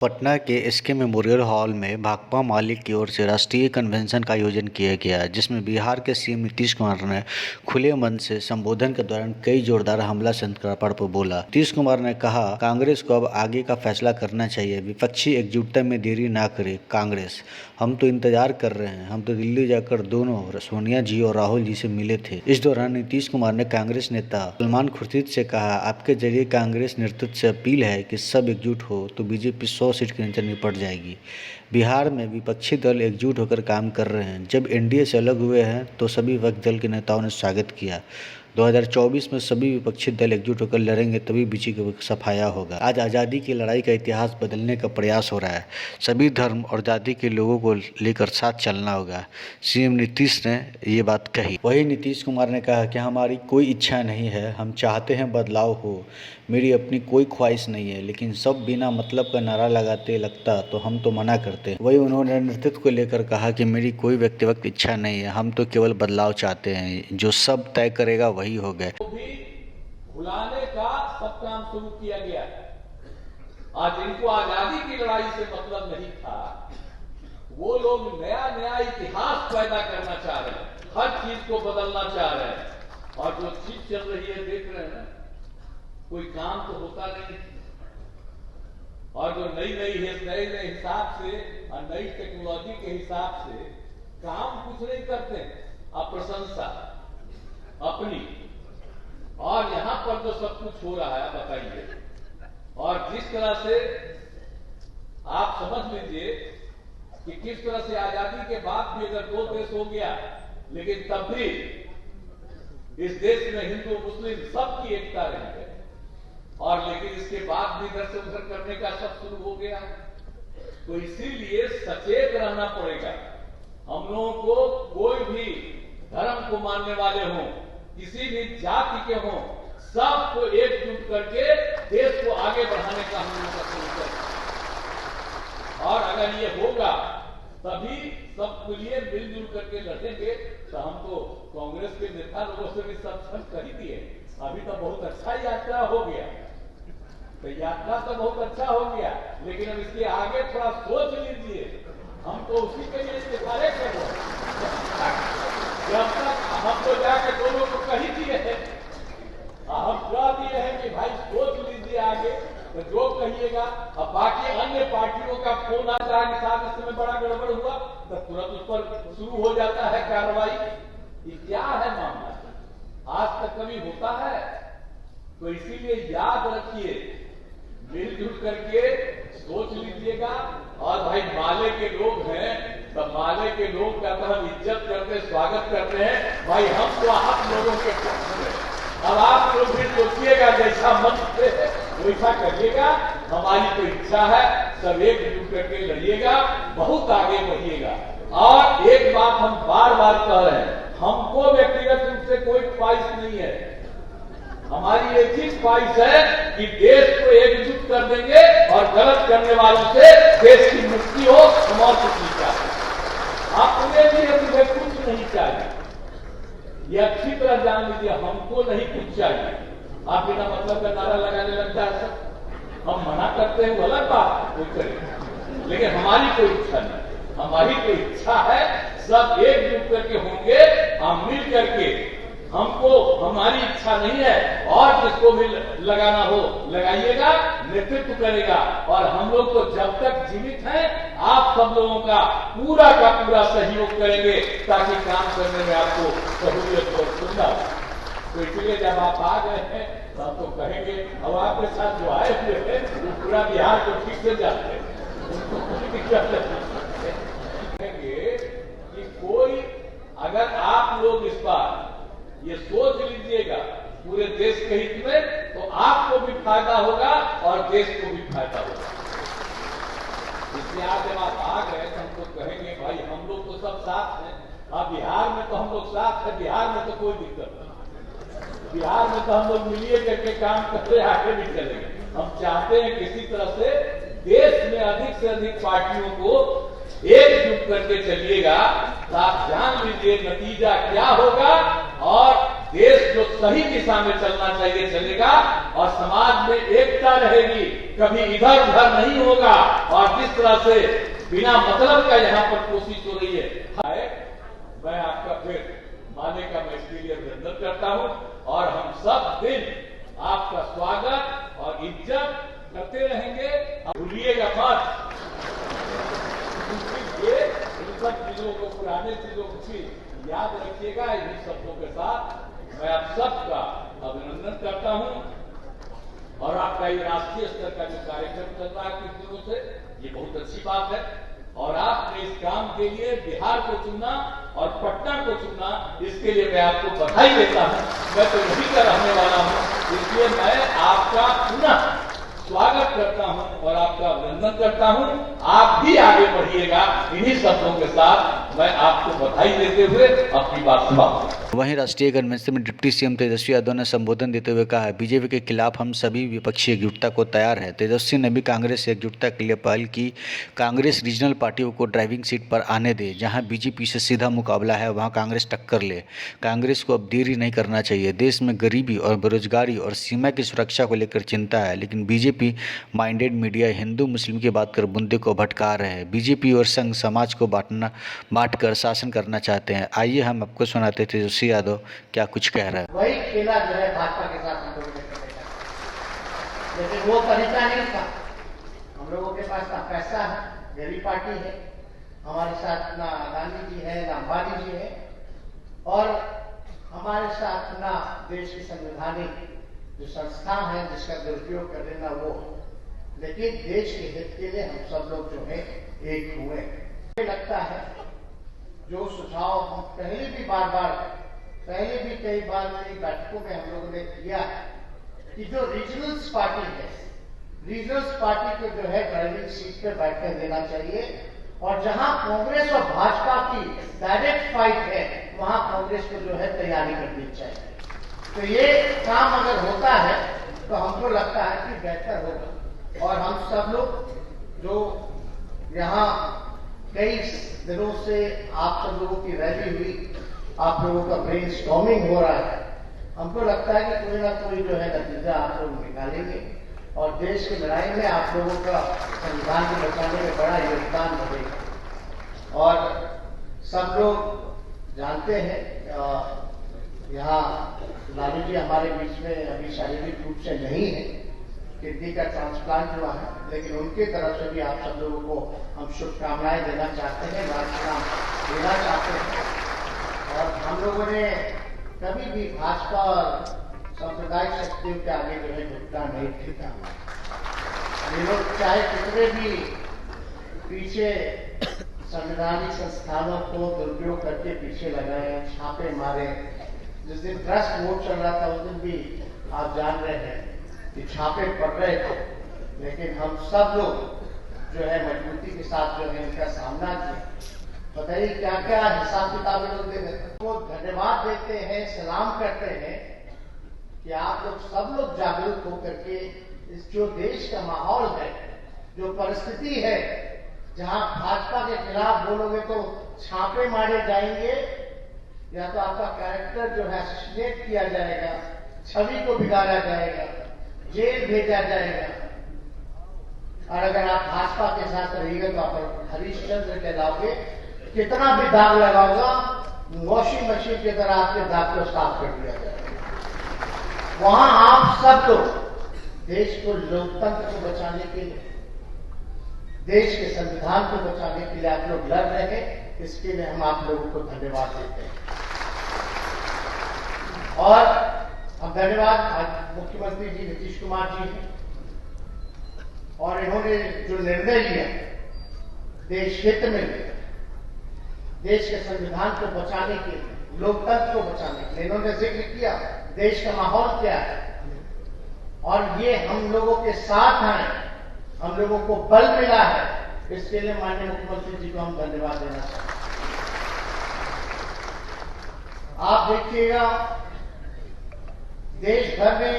पटना के SK memorial hall में भाकपा माले की ओर से राष्ट्रीय कन्वेंशन का आयोजन किया गया, जिसमें बिहार के सीएम नीतीश कुमार ने खुले मन से संबोधन के दौरान कई जोरदार हमला संस्करण पर बोला। नीतीश कुमार ने कहा, कांग्रेस को अब आगे का फैसला करना चाहिए, विपक्षी एकजुटता में देरी ना करे। कांग्रेस, हम तो इंतजार कर रहे हैं, हम तो दिल्ली जाकर दोनों सोनिया जी और राहुल जी से मिले थे। इस दौरान नीतीश कुमार ने कांग्रेस नेता सलमान खुर्शीद से कहा, आपके जरिए कांग्रेस नेतृत्व से अपील है कि सब एकजुट हो तो बीजेपी 100 सीट के नीचे निपट जाएगी। बिहार में विपक्षी दल एकजुट होकर काम कर रहे हैं। जब एनडीए से अलग हुए हैं तो सभी विपक्षी दल के नेताओं ने स्वागत किया। 2024 में सभी विपक्षी दल एकजुट होकर लड़ेंगे, तभी बीजेपी का सफाया होगा। आज आज़ादी की लड़ाई का इतिहास बदलने का प्रयास हो रहा है। सभी धर्म और जाति के लोगों को लेकर साथ चलना होगा। सीएम नीतीश ने ये बात कही। वहीं नीतीश कुमार ने कहा कि हमारी कोई इच्छा नहीं है, हम चाहते हैं बदलाव हो। मेरी अपनी कोई ख्वाहिश नहीं है, लेकिन सब बिना मतलब का नारा लगाते लगता तो हम तो मना करते। वही उन्होंने नेतृत्व को लेकर कहा कि मेरी कोई व्यक्तिगत इच्छा नहीं है, हम तो केवल बदलाव चाहते हैं, जो सब तय करेगा वही हो गए। भी भुलाने का सब काम शुरू किया गया। आज इनको आजादी की लड़ाई से मतलब नहीं था, वो लोग नया नया इतिहास पैदा करना चाह रहे हैं, हर चीज को बदलना चाह रहे हैं। और जो चीज चल रही है देख रहे हैं ना, कोई काम तो होता नहीं। और जो नए हिसाब से और नई टेक्नोलॉजी के हिसाब से काम कुछ नहीं करते, अब प्रशंसा अपनी। और यहां पर जो सब कुछ हो रहा है बताइए, और जिस तरह से आप समझ लीजिए कि किस तरह से आजादी के बाद भी अगर दो देश हो गया, लेकिन तब भी इस देश में हिंदू मुस्लिम सबकी एकता रही है। और लेकिन इसके बाद भी इधर से उधर करने का सब शुरू हो गया। तो इसीलिए सचेत रहना पड़ेगा। हम लोगों को कोई भी धर्म को मानने वाले हों, किसी भी जाति के हों, सबको एकजुट करके देश को आगे बढ़ाने का हम लोगों का संकल्प है। और अगर ये होगा तभी सबके लिए मिलजुल करके लड़ेंगे। तो हम तो कांग्रेस के नेता लोगों से भी सब कर ही दिए। अभी तो बहुत अच्छा यात्रा हो गया, तो यात्रा तो बहुत अच्छा हो गया, लेकिन अब इसके आगे थोड़ा सोच लीजिए। हम तो उसी के लिए सिफारिश कर रहे हैं। जब तक हम तो जाकर दोनों को कही दिए हैं, हम कह दिए हैं कि भाई सोच लीजिए आगे, तो जो कहिएगा। अब बाकी अन्य पार्टियों का फोन आ रहा है कि साहब इस समय बड़ा गड़बड़ हुआ, तो तुरंत उस पर शुरू हो जाता है कार्रवाई। ये क्या है मामला? आज तक कभी होता है? तो इसीलिए याद रखिए, मिलजुल करके सोच लीजिएगा। और भाई माले के लोग हैं, तो माले के लोग का तो हम इज्जत करते, स्वागत करते हैं। भाई हम तो आप लोगों के पक्ष में। अब आप लोग भी सोचिएगा, जैसा मन से वैसा करिएगा। हमारी तो इच्छा है, सब एकजुट करके लड़िएगा, बहुत आगे बढ़िएगा। और एक बात हम बार बार कह रहे हैं, हमको व्यक्तिगत रूप से कोई ख्वाहिश नहीं है। हमारी एक ही ख्वाहिश है कि देश को एकजुट कर देंगे और गलत करने वालों से देश की मुक्ति हो। हम और कुछ नहीं चाहते, आपने भी मुझे कुछ नहीं चाहिए, ये अच्छी तरह जान लीजिए। हमको नहीं कुछ चाहिए। आप बिना मतलब का नारा लगाने लगता है सब, हम मना करते हैं, वो अलग बात कोई करे, लेकिन हमारी कोई इच्छा नहीं। हमारी कोई इच्छा है सब एकजुट करके होंगे, हम मिल करके। हमको हमारी इच्छा नहीं है, और जिसको भी लगाना हो लगाइएगा, नेतृत्व करेगा। और हम लोग तो जब तक जीवित हैं, आप सब लोगों का पूरा सहयोग करेंगे, ताकि काम करने में आपको सहूलियत और सुविधा। तो इसलिए जब आप आ गए हैं तो हम तो कहेंगे, अब आपके साथ जो आए हुए हैं वो पूरा बिहार को ठीक से जानते हैं, कहेंगे कि कोई, अगर आप लोग इस बार ये सोच लीजिएगा पूरे देश के हित में, तो आपको भी फायदा होगा और देश को भी फायदा होगा। इसलिए आज जब आप आ गए तो हम तो कहेंगे, भाई हम लोग तो सब साथ हैं। अब बिहार में तो हम लोग साथ हैं, बिहार में तो कोई दिक्कत नहीं। बिहार में तो हम लोग मिलिए करके काम करते, आगे भी चलेंगे। हम चाहते हैं किसी तरह से देश में अधिक से अधिक पार्टियों को एकजुट करके चलिएगा, तो आप जान लीजिए नतीजा क्या होगा। और देश जो सही दिशा में चलना चाहिए चलेगा और समाज में एकता रहेगी, कभी इधर उधर नहीं होगा। और जिस तरह से बिना मतलब का यहाँ पर कोशिश हो रही है, मैं आपका फिर माने का मैं इसके लिए अभिनंदन करता हूं और हम सब दिन आपका स्वागत और इज्जत करते रहेंगे। भूलिएगा मत ये इन सब चीजों को, पुराने चीजों की याद रखिएगा। इन्हीं शब्दों के साथ मैं आप सबका अभिनंदन करता हूं और आपका ये राष्ट्रीय स्तर का जो कार्यक्रम चल रहा है कुछ दिनों से, ये बहुत अच्छी बात है। और आपने इस काम के लिए बिहार को चुना और पटना को चुना, इसके लिए मैं आपको बधाई देता हूं। मैं तो यही का रहने वाला हूं, इसलिए मैं आपका पुनः स्वागत करता हूं और आपका अभिनंदन करता हूं। आप भी आगे बढ़िएगा। इन्हीं शब्दों के साथ मैं आपको बधाई देते हुए अपनी बात समाप्त। वहीं राष्ट्रीय कन्वेंशन में डिप्टी सीएम तेजस्वी यादव ने संबोधन देते हुए कहा, बीजेपी के खिलाफ हम सभी विपक्षी एकजुटता को तैयार है। तेजस्वी ने भी कांग्रेस से एकजुटता के लिए पहल की। कांग्रेस रीजनल पार्टियों को ड्राइविंग सीट पर आने दे, जहां बीजेपी से सीधा मुकाबला है वहां कांग्रेस टक्कर ले। कांग्रेस को अब देरी नहीं करना चाहिए। देश में गरीबी और बेरोजगारी और सीमा की सुरक्षा को लेकर चिंता है, लेकिन बीजेपी माइंडेड मीडिया हिंदू मुस्लिम की बात कर मुद्दे को भटका रहे हैं। बीजेपी और संघ समाज को बांटकर शासन करना चाहते हैं। आइए हम आपको सुनाते तेजस्वी यादव क्या कुछ कह रहा है। वही खेला जो है भाजपा के साथ हम लोगों ने करने का, लेकिन वो तरीका नहीं था। हम लोगों के पास ना पैसा है, गरीब पार्टी है, हमारे साथ ना गांधी जी है, ना अंबानी जी है, और हमारे साथ ना देश की संवैधानिक जो संस्था है जिसका दुरुपयोग कर लेना वो। लेकिन देश के हित के लिए हम सब लोग जो है एक हुए। मुझे लगता है जो सुझाव हम पहले भी कई बार कई बैठकों में हम लोगों ने किया है कि जो रीजनल्स पार्टी है, रीजनल्स पार्टी को जो है ड्राइविंग सीट पे बैठने देना चाहिए, और जहां कांग्रेस और भाजपा की डायरेक्ट फाइट है वहां कांग्रेस को जो है तैयारी करनी चाहिए। तो ये काम अगर होता है तो हमको लगता है कि बेहतर होगा। और हम सब लोग जो यहाँ कई दिनों से आप सब लोगों की रैली हुई, आप लोगों का ब्रेन स्टॉर्मिंग हो रहा है, हमको लगता है कि कोई ना कोई जो है नतीजा आप लोग निकालेंगे और देश की लड़ाई में आप लोगों का संविधान को बचाने में बड़ा योगदान बढ़ेगा। और सब लोग जानते हैं यहाँ लालू जी हमारे बीच में अभी शारीरिक रूप से नहीं है, किडनी का ट्रांसप्लांट हुआ है, लेकिन उनके तरफ से भी आप सब लोगों को हम शुभकामनाएं देना चाहते हैं, राष्ट्रगान देना चाहते हैं। और हम लोगों ने कभी भी भाजपा और सांप्रदायिक शक्तियों के आगे जो है झुकना नहीं दिया। ये लोग चाहे कितने भी पीछे संवैधानिक संस्थानों को दुरुपयोग करके पीछे लगाए, छापे मारे। जिस दिन ट्रस्ट वोट चल रहा था उस दिन भी आप जान रहे हैं कि छापे पड़ रहे थे, लेकिन हम सब लोग जो है मजबूती के साथ जो है इनका सामना किया। बताइए क्या क्या हिसाब किताब लोग दे देते, वो धन्यवाद देते हैं, सलाम करते हैं कि आप लोग सब लोग जागरूक होकर के इस जो देश का माहौल है, जो परिस्थिति है, जहां भाजपा के खिलाफ बोलोगे तो छापे मारे जाएंगे या तो आपका कैरेक्टर जो है असोसिएट किया जाएगा, छवि को बिगाड़ा जाएगा, जेल भेजा जाएगा। और अगर आप भाजपा के साथ रहिएगा तो आप हरिश्चंद्र कहलाओगे, कितना भी दाग लगाओगा वॉशिंग मशीन की तरह आपके दाग को साफ कर दिया जाएगा। वहां आप सब लोग देश को, लोकतंत्र को बचाने के लिए, देश के संविधान को बचाने के लिए आप लोग लड़ रहे हैं, इसके लिए हम आप लोगों को धन्यवाद देते हैं। और हम धन्यवाद आज मुख्यमंत्री जी नीतीश कुमार जी हैं, और इन्होंने जो निर्णय लिया देश हित में लिया, देश के संविधान को बचाने के लिए, लोकतंत्र को बचाने के लिए, इन्होंने जिक्र किया देश का माहौल क्या है, और ये हम लोगों के साथ आए, हम लोगों को बल मिला है, इसके लिए माननीय मुख्यमंत्री जी को हम धन्यवाद देना चाहते हैं। आप देखिएगा देश भर में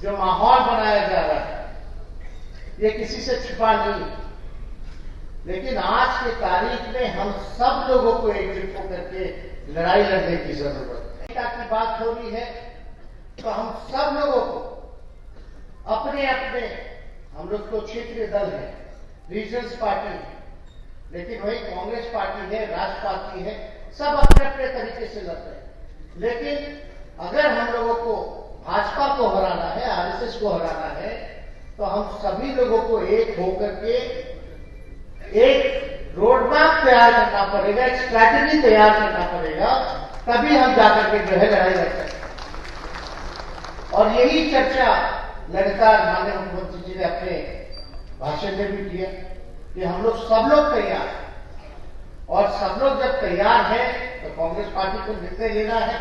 जो माहौल बनाया जा रहा है ये किसी से छिपा नहीं, लेकिन आज की तारीख में हम सब लोगों को एकजुट होकर के लड़ाई लड़ने की जरूरत है। एकता की बात हो रही है तो हम सब लोगों को अपने अपने, हम लोग तो क्षेत्रीय दल है, रीजनल पार्टी है, लेकिन वही कांग्रेस पार्टी है, राष्ट्र पार्टी है, सब अपने अपने तरीके से लड़ रहे हैं। लेकिन अगर हम लोगों को भाजपा को हराना है, आरएसएस को हराना है, तो हम सभी लोगों को एक होकर के एक रोड मैप तैयार करना पड़ेगा, एक स्ट्रैटेजी तैयार करना पड़ेगा, तभी हम जाकर के जो है लड़ाई लड़ सकते हैं। और यही चर्चा लगातार माननीय मुख्यमंत्री जी ने अपने भाषण में भी किया कि हम लोग सब लोग तैयार हैं, और सब लोग जब तैयार हैं तो कांग्रेस पार्टी को निर्णय लेना है,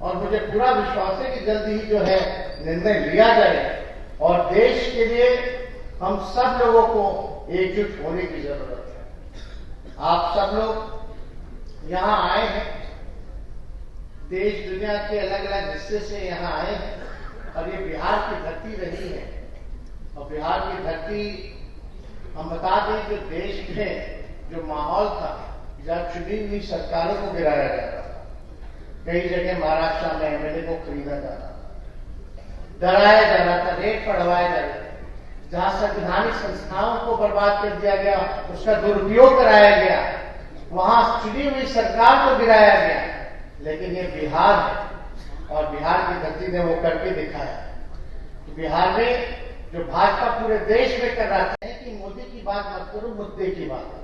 और मुझे पूरा विश्वास है कि जल्दी ही जो है निर्णय लिया जाए, और देश के लिए हम सब लोगों को एकजुट होने की जरूरत है। आप सब लोग यहां आए हैं, देश दुनिया के अलग अलग हिस्से से यहां आए हैं, और ये बिहार की धरती रही है, और बिहार की धरती, हम बता दें, जो देश में जो माहौल था, जब चुनी हुई सरकारों को गिराया जा रहा था, कई जगह महाराष्ट्र में एमएलए को खरीदा जा रहा था, डराया जा रहा था, रेट बढ़वाया जा रहा था, जहां संवैधानिक संस्थाओं को बर्बाद कर दिया गया, उसका दुरुपयोग कराया गया, वहां चुनी हुई सरकार को गिराया गया। लेकिन ये बिहार है, और बिहार की धरती ने वो करके दिखाया। तो बिहार में जो भाजपा पूरे देश में कर रहा है कि मोदी की बात मत करो, मुद्दे की बात करो।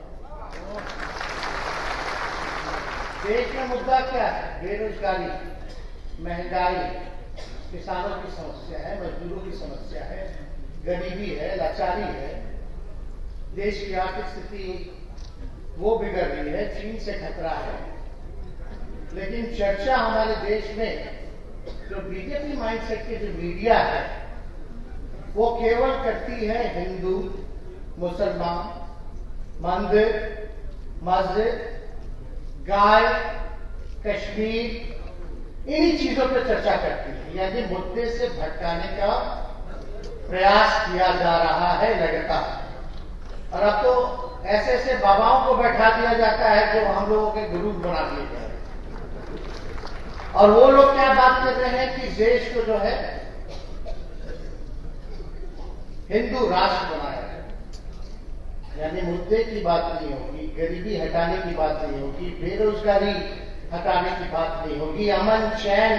देश में मुद्दा क्या है? बेरोजगारी, महंगाई, किसानों की समस्या है, मजदूरों की समस्या है, गरीबी है, लाचारी है, देश की आर्थिक स्थिति वो बिगड़ रही है, चीन से खतरा है। लेकिन चर्चा हमारे देश में जो बीजेपी माइंडसेट के जो मीडिया है, वो केवल करती है हिंदू, मुसलमान, मंदिर, मस्जिद, गाय, कश्मीर, इन्हीं चीजों पर चर्चा करती है, यानी मुद्दे से भटकाने का प्रयास किया जा रहा है लगातार। और अब तो ऐसे ऐसे बाबाओं को बैठा दिया जाता है जो हम लोगों के गुरु बना दिए जा रहे हैं, और वो लोग क्या बात कर रहे हैं कि देश को जो है हिंदू राष्ट्र बनाया है, यानी मुद्दे की बात नहीं होगी, गरीबी हटाने की बात नहीं होगी, बेरोजगारी हटाने की बात नहीं होगी, अमन चैन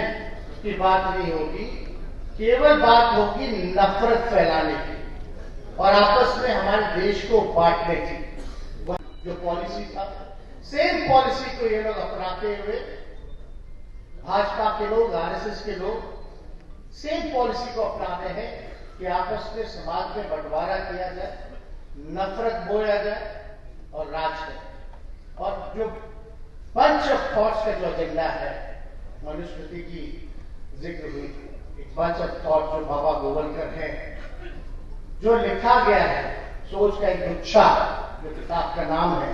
की बात नहीं होगी, केवल बात होगी नफरत फैलाने की और आपस में हमारे देश को बांटने की। जो पॉलिसी था, सेम पॉलिसी को ये लोग अपनाते हुए, भाजपा के लोग, आरएसएस के लोग सेम पॉलिसी को अपनाते हैं कि आपस में समाज में बंटवारा किया जाए, नफरत बोया जाए और राज करें। और जो बंच ऑफ थॉट्स का जो एजेंडा है, मनुस्मृति की जिक्र हुई, एक बंच ऑफ थॉट जो बाबा गोवलकर है, जो लिखा गया है, सोच का एक गुच्छा, जो किताब का नाम है,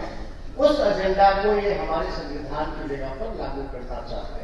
उस एजेंडा को ये हमारे संविधान की जगह पर लागू करना चाहते हैं।